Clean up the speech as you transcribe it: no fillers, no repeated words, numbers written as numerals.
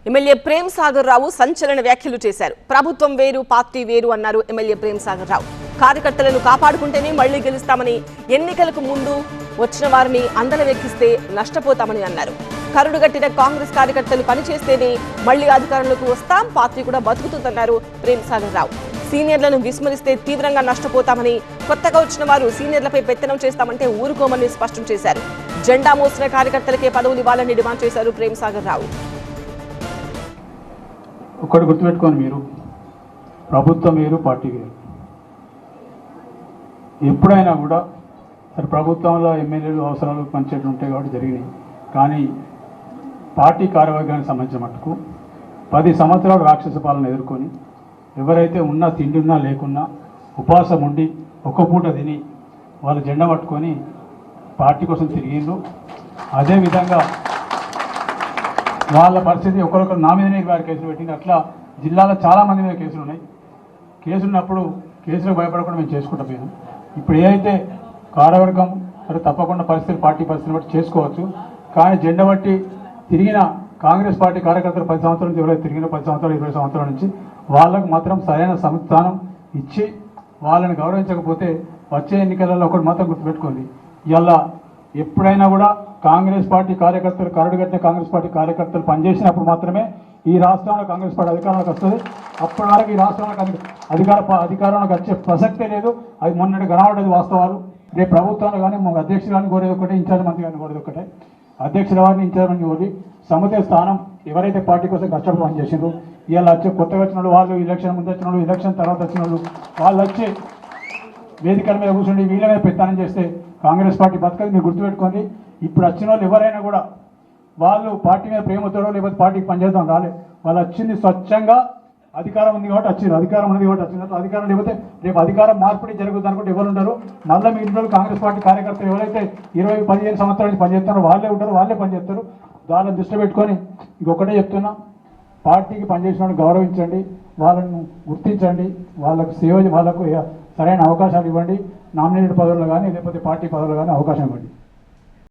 MLA Prem Sagar రావు సంచలన వ్యాఖ్యలు చేశారు. ప్రభుత్వం వేరు పార్టీ వేరు అన్నారు ఎమ్మెల్యే ప్రేమ్ సాగర్ రావు. కార్యకర్తలను కాపాడుకుంటేనే మళ్లీ గెలుస్తామని, ఎన్నికలకు ముందు వచ్చిన వారిని అందలవెక్కిస్తే నష్టపోతామని అన్నారు. కరుడుగట్టిన కాంగ్రెస్ కార్యకర్తలు పనిచేస్తేనే మళ్లీ అధికారంలోకి వస్తాం, పార్టీ కూడా బతుకుతుందన్నారు ప్రేమ్ సాగర్ రావు. సీనియర్లను విస్మరిస్తే తీవ్రంగా నష్టపోతామని, కొత్తగా వచ్చిన వారు సీనియర్లపై పెత్తనం చేస్తామంటే ఊరుకోమని స్పష్టం చేశారు. జెండా మోసిన కార్యకర్తలకే పదవులు ఇవ్వాలని డిమాండ్ చేశారు ప్రేమ్ సాగర్ రావు. ఒక్కటి గుర్తుపెట్టుకోండి, మీరు ప్రభుత్వం వేరు పార్టీ వేరు. ఎప్పుడైనా కూడా సరే ప్రభుత్వంలో ఎమ్మెల్యేలు అవసరాలు పనిచేయడం ఉంటాయి కాబట్టి జరిగినాయి. కానీ పార్టీ కార్యవర్గానికి సంబంధించిన మట్టుకు 10 సంవత్సరాలు రాక్షస పాలన ఎదుర్కొని ఎవరైతే ఉన్నా తిండి ఉన్నా లేకున్నా ఉపవాసం ఉండి ఒక్క పూట తిని వాళ్ళు జెండా పట్టుకొని పార్టీ కోసం తిరిగిండ్రు. అదేవిధంగా వాళ్ళ పరిస్థితి ఒకరొకరు నా మీదనే వారి కేసులు పెట్టింది. అట్లా జిల్లాలో చాలామంది మీద కేసులు ఉన్నాయి. కేసులు ఉన్నప్పుడు కేసులకు భయపడకుండా మేము చేసుకుంటాం. మేము ఇప్పుడు ఏదైతే కార్యవర్గం సరే తప్పకుండా పరిస్థితులు పార్టీ పరిస్థితిని బట్టి చేసుకోవచ్చు. కానీ జెండా బట్టి తిరిగిన కాంగ్రెస్ పార్టీ కార్యకర్తలు 10 సంవత్సరాల నుంచి ఎవరైతే తిరిగిన 10 సంవత్సరాలు 20 సంవత్సరాల నుంచి వాళ్ళకు మాత్రం సరైన సంస్థానం ఇచ్చి వాళ్ళని గౌరవించకపోతే వచ్చే ఎన్నికలలో ఒకటి మాత్రం గుర్తుపెట్టుకోండి, ఇలా ఎప్పుడైనా కూడా కాంగ్రెస్ పార్టీ కార్యకర్తలు కరడుగట్టిన కాంగ్రెస్ పార్టీ కార్యకర్తలు పనిచేసినప్పుడు మాత్రమే ఈ రాష్ట్రంలో కాంగ్రెస్ పార్టీ అధికారంలోకి వస్తుంది. అప్పటి వరకు ఈ రాష్ట్రంలో అధికారంలోకి వచ్చే ప్రసక్తే లేదు. అది మొన్నటి కనబడేది వాస్తవాలు. రేపు ప్రభుత్వంలో కానీ మా అధ్యక్షులు కానీ కోరేది ఒకటే, ఇన్ఛార్జ్ మంత్రి కానీ కోరేది ఒకటే. అధ్యక్షుల వారిని ఇన్ఛార్జ్ మంత్రి కోరి సముదాయ స్థానం ఎవరైతే పార్టీ కోసం కష్టపడి పనిచేసిండ్రు, ఇవాళ వచ్చే కొత్తగా వచ్చిన వాళ్ళు, ఎలక్షన్ ముందు వచ్చిన వాళ్ళు, ఎలక్షన్ తర్వాత వచ్చిన వాళ్ళు వచ్చి వేదికల మీద కూర్చొని వీళ్ళ మీద పెత్తనం చేస్తే కాంగ్రెస్ పార్టీ బతకదు. మీరు గుర్తుపెట్టుకోండి, ఇప్పుడు వచ్చిన వాళ్ళు ఎవరైనా కూడా వాళ్ళు పార్టీ మీద ప్రేమతోడో లేకపోతే పార్టీకి పనిచేద్దాం రాలే. వాళ్ళు వచ్చింది స్వచ్ఛంగా అధికారం ఉంది కాబట్టి వచ్చింది, అధికారం ఉంది కాబట్టి వచ్చినట్టు. అధికారం లేకపోతే రేపు అధికారం మార్పిడి జరుగుతుంది అనుకుంటే ఎవరు ఉంటారు? మళ్ళీ మీ ఇంట్లో కాంగ్రెస్ పార్టీ కార్యకర్తలు ఎవరైతే 20-15 సంవత్సరాల నుంచి పనిచేస్తారో వాళ్ళే ఉంటారు, వాళ్ళే పనిచేస్తారు. దాన్ని దృష్టి పెట్టుకొని ఇంకొకటే చెప్తున్నా, పార్టీకి పనిచేసిన వాళ్ళని గౌరవించండి, వాళ్ళను గుర్తించండి, వాళ్ళకు వాళ్ళకు సరైన అవకాశాలు ఇవ్వండి. నామినేటెడ్ పదవులు కానీ లేకపోతే పార్టీ పదవులు కానీ అవకాశం ఇవ్వండి.